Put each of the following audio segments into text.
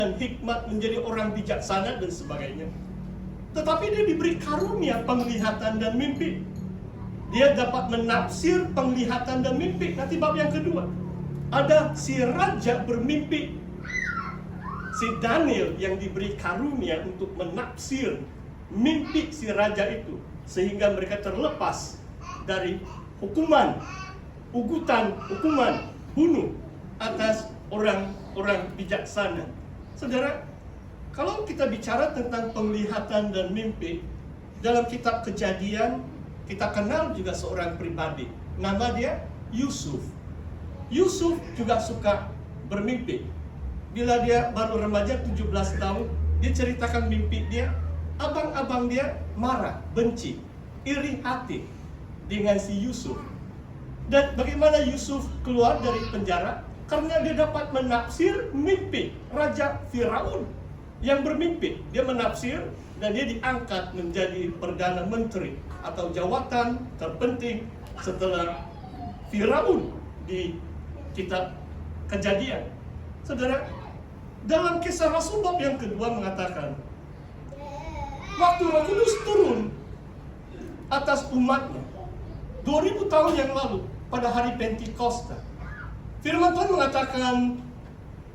dan hikmat, menjadi orang bijaksana dan sebagainya. Tetapi dia diberi karunia penglihatan dan mimpi. Dia dapat menafsir penglihatan dan mimpi. Nanti bab yang kedua, ada si raja bermimpi. Si Daniel yang diberi karunia untuk menafsir mimpi si raja itu, sehingga mereka terlepas dari hukuman bunuh atas orang-orang bijaksana. Saudara, kalau kita bicara tentang penglihatan dan mimpi, dalam kitab Kejadian kita kenal juga seorang pribadi, nama dia Yusuf. Yusuf juga suka bermimpi. Bila dia baru remaja 17 tahun, dia ceritakan mimpi dia, abang-abang dia marah, benci, iri hati dengan si Yusuf. Dan bagaimana Yusuf keluar dari penjara? Karena dia dapat menafsir mimpi Raja Firaun yang bermimpi. Dia menafsir dan dia diangkat menjadi Perdana Menteri atau jawatan terpenting setelah Firaun di kitab Kejadian. Saudara, dalam Kisah Rasul bab yang kedua mengatakan, waktu Roh Kudus turun atas umatnya 2000 tahun yang lalu pada hari Pentakosta, firman Tuhan mengatakan,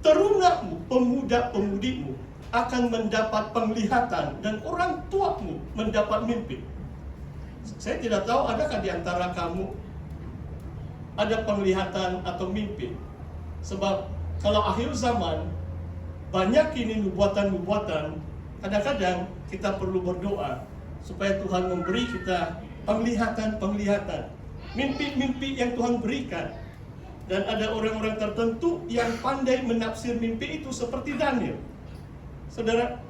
terunamu, pemuda-pemudimu akan mendapat penglihatan dan orang tuamu mendapat mimpi. Saya tidak tahu adakah di antara kamu ada penglihatan atau mimpi. Sebab kalau akhir zaman banyak ini nubuatan-nubuatan, kadang-kadang kita perlu berdoa supaya Tuhan memberi kita penglihatan-penglihatan, mimpi-mimpi yang Tuhan berikan. Dan ada orang-orang tertentu yang pandai menafsir mimpi itu seperti Daniel. Saudara,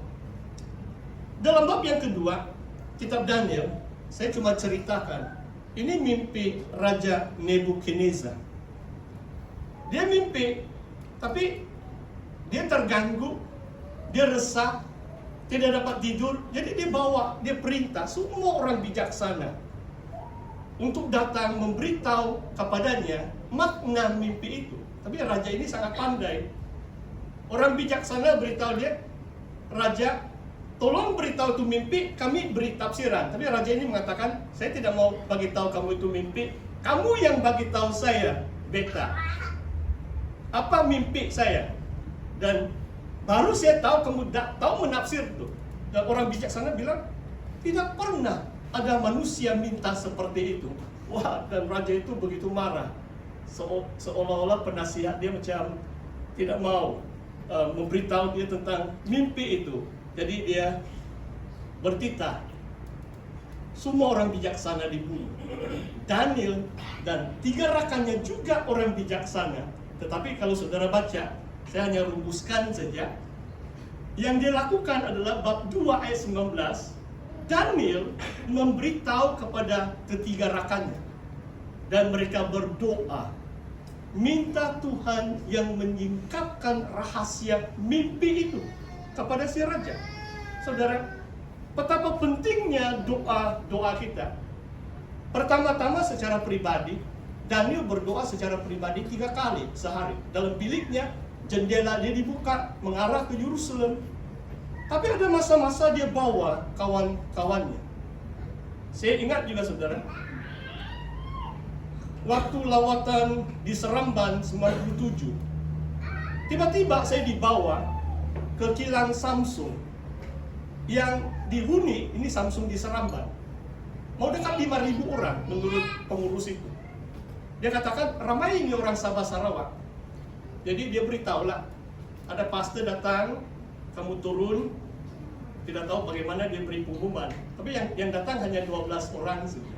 dalam bab yang kedua, kitab Daniel, saya cuma ceritakan, ini mimpi Raja Nebukadnezar. Dia mimpi, tapi dia terganggu, dia resah, tidak dapat tidur. Jadi dia perintah semua orang bijaksana untuk datang memberitahu kepadanya makna mimpi itu. Tapi raja ini sangat pandai. Orang bijaksana beritahu dia, raja, tolong beritahu itu mimpi, kami beri tafsiran. Tapi raja ini mengatakan, saya tidak mau bagi tahu kamu itu mimpi, kamu yang bagi tahu saya, beta, apa mimpi saya. Dan baru saya tahu kamu tahu menafsir itu. Dan orang bijaksana bilang, tidak pernah ada manusia minta seperti itu. Wah, dan raja itu begitu marah. Seolah-olah penasihat dia macam tidak mau memberitahu dia tentang mimpi itu. Jadi dia bertitah. Semua orang bijaksana dibunuh. Daniel dan 3 rakannya juga orang bijaksana. Tetapi kalau saudara baca, saya hanya rumuskan saja. Yang dia lakukan adalah bab 2 ayat 19. Daniel memberitahu kepada ketiga rakannya. Dan mereka berdoa, minta Tuhan yang menyingkapkan rahasia mimpi itu kepada si raja. Saudara, betapa pentingnya doa kita. Pertama-tama secara pribadi, Daniel berdoa secara pribadi 3 kali sehari. Dalam biliknya, jendela dia dibuka mengarah ke Yerusalem. Tapi ada masa-masa dia bawa kawan-kawannya. Saya ingat juga saudara, waktu lawatan di Seremban 97, tiba-tiba saya dibawa ke kilang Samsung yang dihuni, ini Samsung di Seremban, mau dekat 5.000 orang menurut pengurus itu. Dia katakan, ramai ini orang Sabah Sarawak. Jadi dia beritahulah, ada pastor datang, kamu turun, tidak tahu bagaimana dia beri pengumuman. Tapi yang datang hanya 12 orang saja.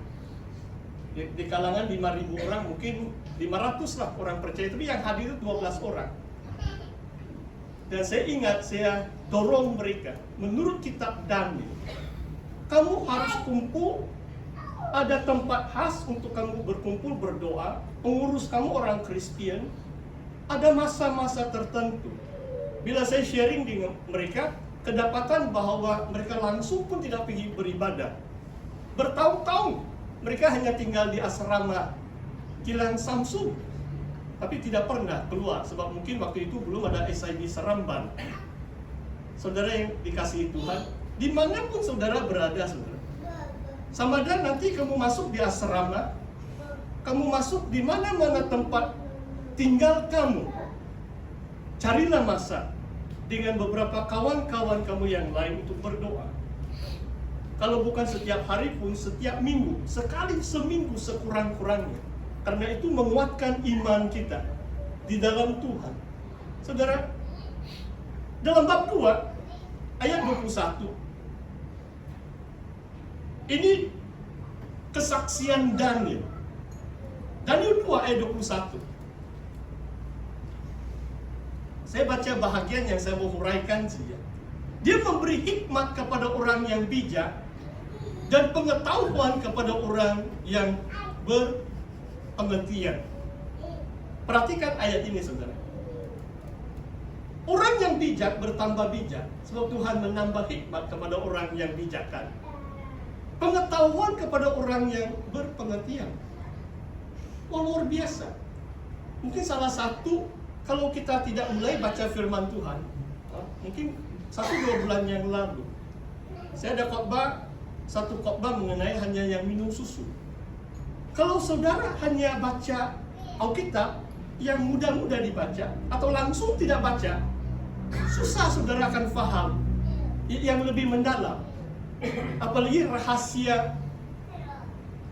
Di kalangan 5.000 orang mungkin 500 lah orang percaya, tapi yang hadir itu 12 orang. Dan saya ingat, saya dorong mereka, menurut kitab Daniel, kamu harus kumpul, ada tempat khas untuk kamu berkumpul berdoa, pengurus kamu orang Kristen, ada masa-masa tertentu. Bila saya sharing dengan mereka, kedapatan bahwa mereka langsung pun tidak pergi beribadah. Bertahun-tahun mereka hanya tinggal di asrama kilang Samsung, tapi tidak pernah keluar, sebab mungkin waktu itu belum ada SIB Seremban. saudara yang dikasihi Tuhan, dimanapun saudara berada, saudara, sama ada nanti kamu masuk di asrama, kamu masuk di mana-mana tempat tinggal kamu, carilah masa dengan beberapa kawan-kawan kamu yang lain untuk berdoa. Kalau bukan setiap hari pun, setiap minggu, sekali seminggu sekurang-kurangnya. Karena itu menguatkan iman kita di dalam Tuhan. Saudara, dalam bab 2 ayat 21, ini kesaksian Daniel. Daniel 2 ayat 21. Saya baca bahagian yang saya mau huraikan saja. Dia memberi hikmat kepada orang yang bijak dan pengetahuan kepada orang yang berpengertian. Perhatikan ayat ini, saudara. Orang yang bijak bertambah bijak, sebab Tuhan menambah hikmat kepada orang yang bijakan. Pengetahuan kepada orang yang berpengertian. Oh, luar biasa. Mungkin salah satu, kalau kita tidak mulai baca firman Tuhan, mungkin 1-2 bulan yang lalu, saya ada satu khotbah mengenai hanya yang minum susu. Kalau saudara hanya baca Alkitab yang mudah-mudah dibaca, atau langsung tidak baca, susah saudara akan paham yang lebih mendalam. Apalagi rahasia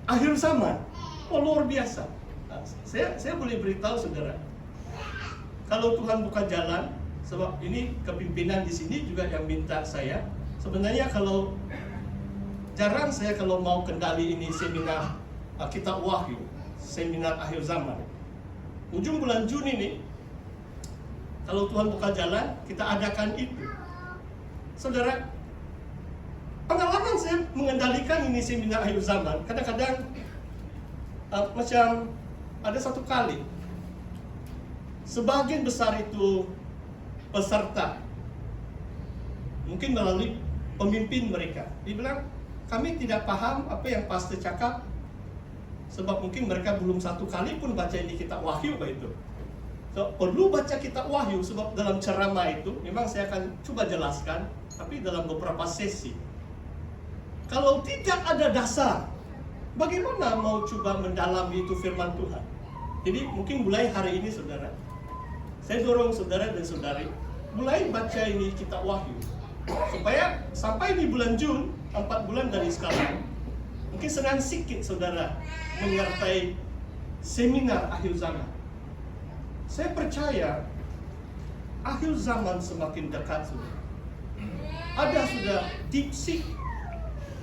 akhir zaman. Oh, luar biasa. Saya boleh beritahu saudara, kalau Tuhan buka jalan, sebab ini kepimpinan di sini juga yang minta saya. Sebenarnya jarang saya kalau mau kendali ini seminar Kitab Wahyu, seminar akhir zaman. Ujung bulan Juni ini, kalau Tuhan buka jalan, kita adakan itu. Saudara, pengalaman saya mengendalikan ini seminar akhir zaman, kadang-kadang macam ada satu kali, sebagian besar itu peserta, mungkin melalui pemimpin mereka, dibilang kami tidak paham apa yang pastor cakap, sebab mungkin mereka belum satu kali pun baca ini kitab Wahyu begitu. So, perlu baca kitab Wahyu, sebab dalam ceramah itu memang saya akan coba jelaskan, tapi dalam beberapa sesi. Kalau tidak ada dasar, bagaimana mau coba mendalami itu firman Tuhan? Jadi mungkin mulai hari ini saudara, saya dorong saudara dan saudari mulai baca ini kitab Wahyu, supaya sampai di bulan Jun, 4 bulan dari sekarang, mungkin senang sikit saudara menyertai seminar akhir zaman. Saya percaya akhir zaman semakin dekat saudara. Ada sudah dipsik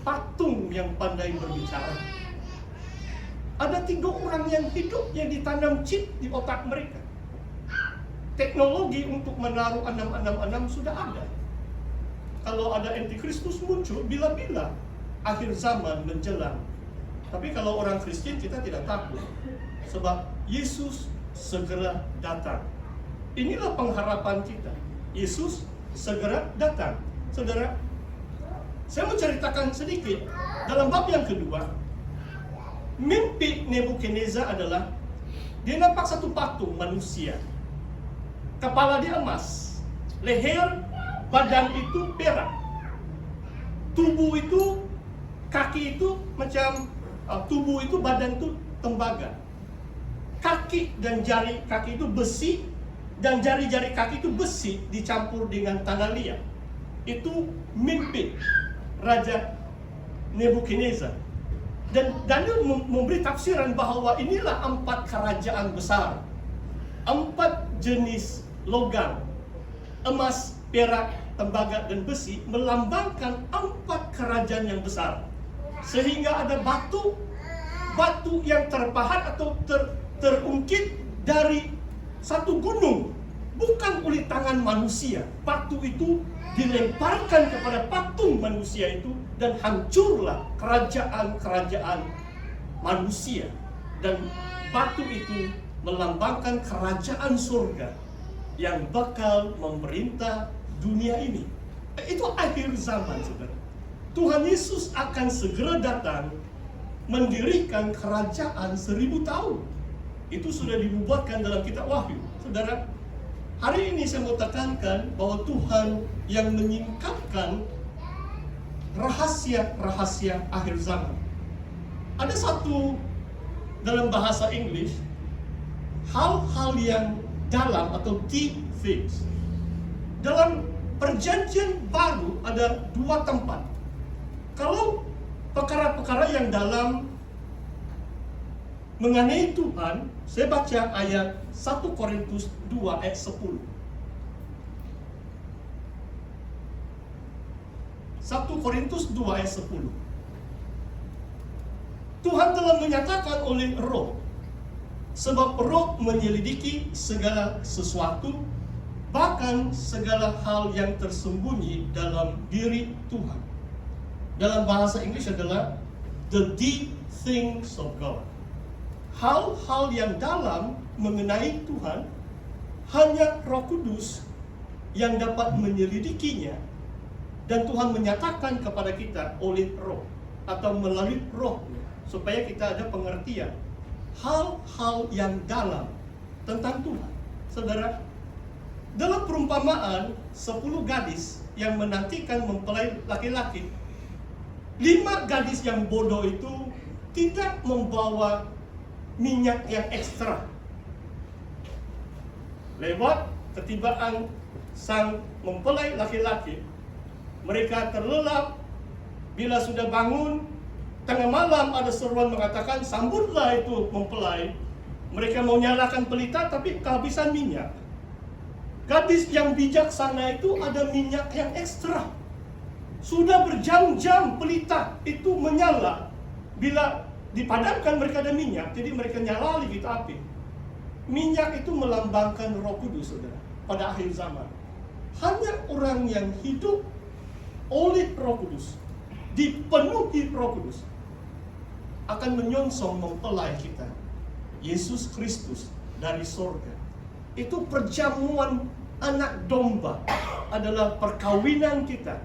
patung yang pandai berbicara. Ada 3 orang yang hidup yang ditanam chip di otak mereka. Teknologi untuk menaruh 666 sudah ada. Kalau ada antikristus muncul, bila-bila akhir zaman menjelang. Tapi kalau orang Kristen kita tidak takut, sebab Yesus segera datang. Inilah pengharapan kita. Yesus segera datang. Saudara, saya mau ceritakan sedikit. Dalam bab yang kedua, mimpi Nebukadnezar adalah dia nampak satu patung manusia. Kepala dia emas, leher, badan itu perak, tubuh itu, kaki itu macam tubuh itu, badan itu tembaga, kaki dan jari kaki itu besi, dan jari-jari kaki itu besi dicampur dengan tanah liat. Itu mimpi Raja Nebukadnezar. Dan Daniel memberi tafsiran bahwa inilah 4 kerajaan besar, 4 jenis logam, emas, perak, tembaga, dan besi, melambangkan 4 kerajaan yang besar. Sehingga ada batu yang terpahat atau terungkit dari satu gunung, bukan oleh tangan manusia. Batu itu dilemparkan kepada patung manusia itu, dan hancurlah kerajaan-kerajaan manusia. Dan batu itu melambangkan kerajaan surga yang bakal memerintah dunia ini. Itu akhir zaman, saudara. Tuhan Yesus akan segera datang mendirikan kerajaan 1000 tahun. Itu sudah dinubuatkan dalam kitab Wahyu. Saudara, Hari ini saya mau tekankan bahwa Tuhan yang menyingkapkan rahasia-rahasia akhir zaman. Ada satu dalam bahasa Inggris, hal-hal yang dalam atau deep things. Dalam perjanjian baru ada dua tempat. Kalau perkara-perkara yang dalam mengenai Tuhan, saya baca ayat 1 Korintus 2 ayat 10. 1 Korintus 2 ayat 10. Tuhan telah menyatakan oleh Roh, sebab Roh menyelidiki segala sesuatu, bahkan segala hal yang tersembunyi dalam diri Tuhan. Dalam bahasa Inggris adalah the deep things of God. Hal-hal yang dalam mengenai Tuhan, hanya Roh Kudus yang dapat menyelidikinya, dan Tuhan menyatakan kepada kita oleh Roh atau melalui Roh, supaya kita ada pengertian hal-hal yang dalam tentang Tuhan. Saudara, dalam perumpamaan 10 gadis yang menantikan mempelai laki-laki, 5 gadis yang bodoh itu tidak membawa minyak yang ekstra. Lewat ketibaan sang mempelai laki-laki, mereka terlelap. Bila sudah bangun, tengah malam ada seruan mengatakan, sambutlah itu mempelai. Mereka mau nyalakan pelita tapi kehabisan minyak. Gadis yang bijaksana itu ada minyak yang ekstra. Sudah berjam-jam pelita itu menyala. Bila dipadamkan mereka ada minyak, jadi mereka nyala lagi itu api. Minyak itu melambangkan Roh Kudus, saudara, pada akhir zaman. Hanya orang yang hidup oleh Roh Kudus, dipenuhi Roh Kudus, akan menyongsong mempelai kita, Yesus Kristus dari sorga. Itu perjamuan anak domba, adalah perkawinan kita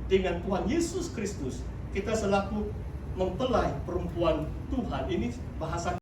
dengan Tuhan Yesus Kristus. Kita selaku mempelai perempuan Tuhan. Ini bahasa